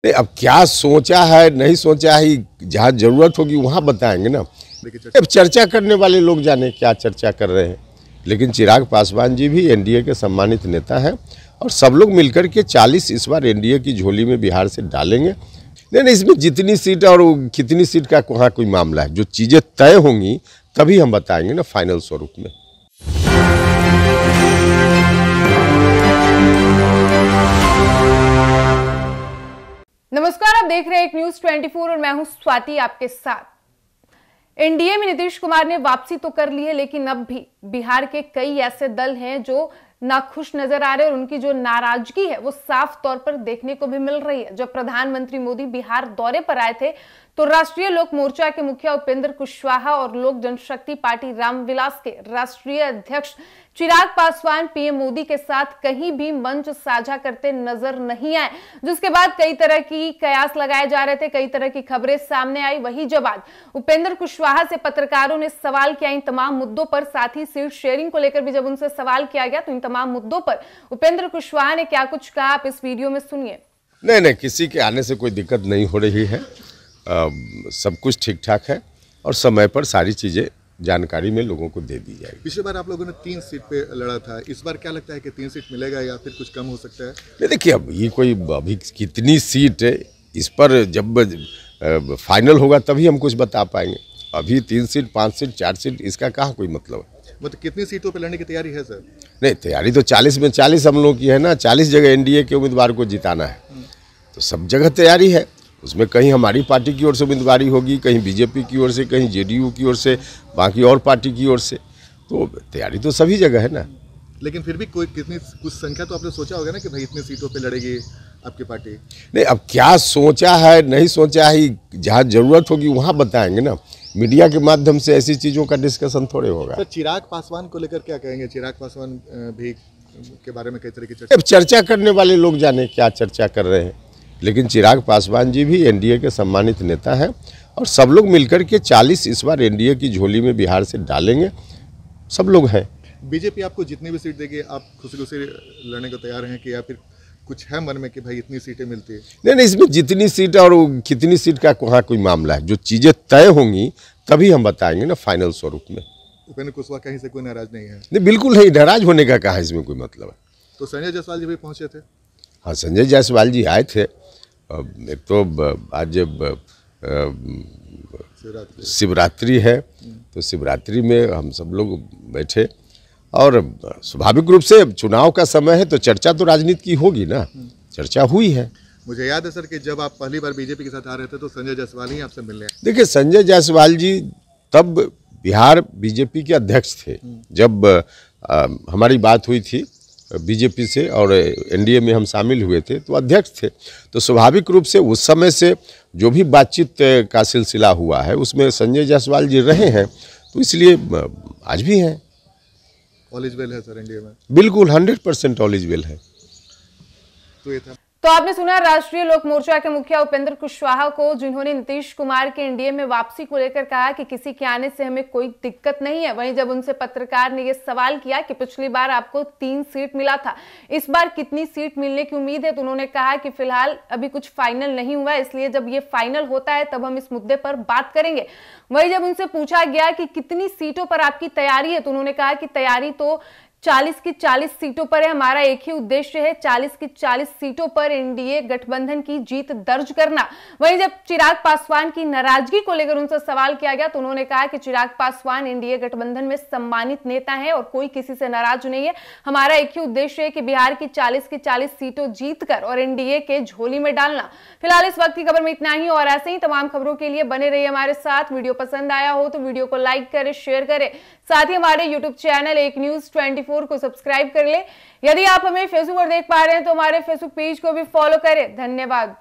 अब क्या सोचा है नहीं सोचा है, जहाँ जरूरत होगी वहाँ बताएंगे ना। अब चर्चा करने वाले लोग जाने क्या चर्चा कर रहे हैं, लेकिन चिराग पासवान जी भी एनडीए के सम्मानित नेता हैं और सब लोग मिलकर के 40 इस बार एनडीए की झोली में बिहार से डालेंगे। नहीं, इसमें जितनी सीट और कितनी सीट का वहाँ कोई मामला है, जो चीज़ें तय होंगी तभी हम बताएंगे ना फाइनल स्वरूप में। नमस्कार, आप देख रहे हैं एक न्यूज 24 और मैं हूं स्वाति आपके साथ। एनडीए में नीतीश कुमार ने वापसी तो कर ली है, लेकिन अब भी बिहार के कई ऐसे दल हैं जो नाखुश नजर आ रहे हैं और उनकी जो नाराजगी है वो साफ तौर पर देखने को भी मिल रही है। जब प्रधानमंत्री मोदी बिहार दौरे पर आए थे तो राष्ट्रीय लोक मोर्चा के मुखिया उपेंद्र कुशवाहा और लोक जनशक्ति पार्टी रामविलास के राष्ट्रीय अध्यक्ष चिराग पासवान पीएम मोदी के साथ कहीं भी मंच साझा करते नजर नहीं आए, जिसके बाद कई तरह की कयास लगाए जा रहे थे, कई तरह की खबरें सामने आई। वही जब आज उपेंद्र कुशवाहा से पत्रकारों ने सवाल किया इन तमाम मुद्दों पर, साथ ही सीट शेयरिंग को लेकर भी जब उनसे सवाल किया गया तो इन तमाम मुद्दों पर उपेंद्र कुशवाहा ने क्या कुछ कहा, आप इस वीडियो में सुनिए। नहीं, किसी के आने से कोई दिक्कत नहीं हो रही है, सब कुछ ठीक ठाक है और समय पर सारी चीजें जानकारी में लोगों को दे दी जाएगी। पिछली बार आप लोगों ने 3 सीट पे लड़ा था, इस बार क्या लगता है कि 3 सीट मिलेगा या फिर कुछ कम हो सकता है? नहीं, देखिए अब ये कोई अभी कितनी सीट है इस पर जब फाइनल होगा तभी हम कुछ बता पाएंगे। अभी 3 सीट 5 सीट 4 सीट इसका कहाँ कोई मतलब है। मतलब कितनी सीटों पे लड़ने की तैयारी है सर? नहीं, तैयारी तो 40 में 40 हम लोग की है ना, 40 जगह एनडीए के उम्मीदवार को जिताना है, तो सब जगह तैयारी है। उसमें कहीं हमारी पार्टी की ओर से उम्मीदवारी होगी, कहीं बीजेपी की ओर से, कहीं जेडीयू की ओर से, बाकी और पार्टी की ओर से, तो तैयारी तो सभी जगह है ना। लेकिन फिर भी कोई कुछ संख्या तो आपने सोचा होगा ना कि भाई इतनी सीटों पे लड़ेगी आपकी पार्टी? नहीं, अब क्या सोचा है नहीं सोचा है, जहाँ जरूरत होगी वहाँ बताएंगे ना। मीडिया के माध्यम से ऐसी चीज़ों का डिस्कशन थोड़े होगा। सर, चिराग पासवान को लेकर क्या कहेंगे? चिराग पासवान भी के बारे में कई तरह की चर्चा। अब चर्चा करने वाले लोग जाने क्या चर्चा कर रहे हैं, लेकिन चिराग पासवान जी भी एनडीए के सम्मानित नेता हैं और सब लोग मिलकर के 40 इस बार एनडीए की झोली में बिहार से डालेंगे, सब लोग हैं। बीजेपी आपको जितनी भी सीट देगी आप खुशी लड़ने को तैयार हैं कि या फिर कुछ है मन में कि भाई इतनी सीटें मिलती है? नहीं, इसमें जितनी सीट और कितनी सीट का वहाँ कोई मामला है, जो चीज़ें तय होंगी तभी हम बताएंगे ना फाइनल स्वरूप में। उपेंद्र कुशवाहा कहीं से कोई नाराज नहीं है? नहीं, बिल्कुल नहीं, नाराज होने का कहाँ इसमें कोई मतलब है। तो संजय जायसवाल जी भी पहुँचे थे? हाँ, संजय जायसवाल जी आए थे। एक तो आज शिवरात्रि है, तो शिवरात्रि में हम सब लोग बैठे और स्वाभाविक रूप से चुनाव का समय है तो चर्चा तो राजनीति की होगी ना, चर्चा हुई है। मुझे याद है सर कि जब आप पहली बार बीजेपी के साथ आ रहे थे तो संजय जायसवाल ही आपसे मिलने। देखिए, संजय जायसवाल जी तब बिहार बीजेपी के अध्यक्ष थे जब हमारी बात हुई थी बीजेपी से और एनडीए में हम शामिल हुए थे, तो अध्यक्ष थे। तो स्वाभाविक रूप से उस समय से जो भी बातचीत का सिलसिला हुआ है उसमें संजय जायसवाल जी रहे हैं, तो इसलिए आज भी हैं। ऑल इज वेल है सर एनडीए में? बिल्कुल 100% ऑल इज वेल है। तो ये था। तो आपने सुना राष्ट्रीय लोक मोर्चा के मुखिया उपेंद्र कुशवाहा को, जिन्होंने नीतीश कुमार के एनडीए में वापसी को लेकर कहा कि किसी के आने से हमें कोई दिक्कत नहीं है। वहीं जब उनसे पत्रकार ने यह सवाल किया कि पिछली बार आपको 3 सीट मिला था, इस बार कितनी सीट मिलने की उम्मीद है, तो उन्होंने कहा कि फिलहाल अभी कुछ फाइनल नहीं हुआ है, इसलिए जब ये फाइनल होता है तब हम इस मुद्दे पर बात करेंगे। वहीं जब उनसे पूछा गया कि कितनी सीटों पर आपकी तैयारी है, तो उन्होंने कहा कि तैयारी तो 40 की 40 सीटों पर है, हमारा एक ही उद्देश्य है, 40 की 40 सीटों पर एनडीए गठबंधन की जीत दर्ज करना। वहीं जब चिराग पासवान की नाराजगी को लेकर उनसे सवाल किया गया तो उन्होंने कहा कि चिराग पासवान एनडीए गठबंधन में सम्मानित नेता हैं और कोई किसी से नाराज नहीं है, हमारा एक ही उद्देश्य है कि बिहार की 40 की 40 सीटों जीतकर और एनडीए के झोली में डालना। फिलहाल इस वक्त की खबर में इतना ही और ऐसे ही तमाम खबरों के लिए बने रहिए हमारे साथ। वीडियो पसंद आया हो तो वीडियो को लाइक करें, शेयर करें, साथ ही हमारे यूट्यूब चैनल एक न्यूज 24 को सब्सक्राइब कर ले। यदि आप हमें फेसबुक पर देख पा रहे हैं तो हमारे फेसबुक पेज को भी फॉलो करें। धन्यवाद।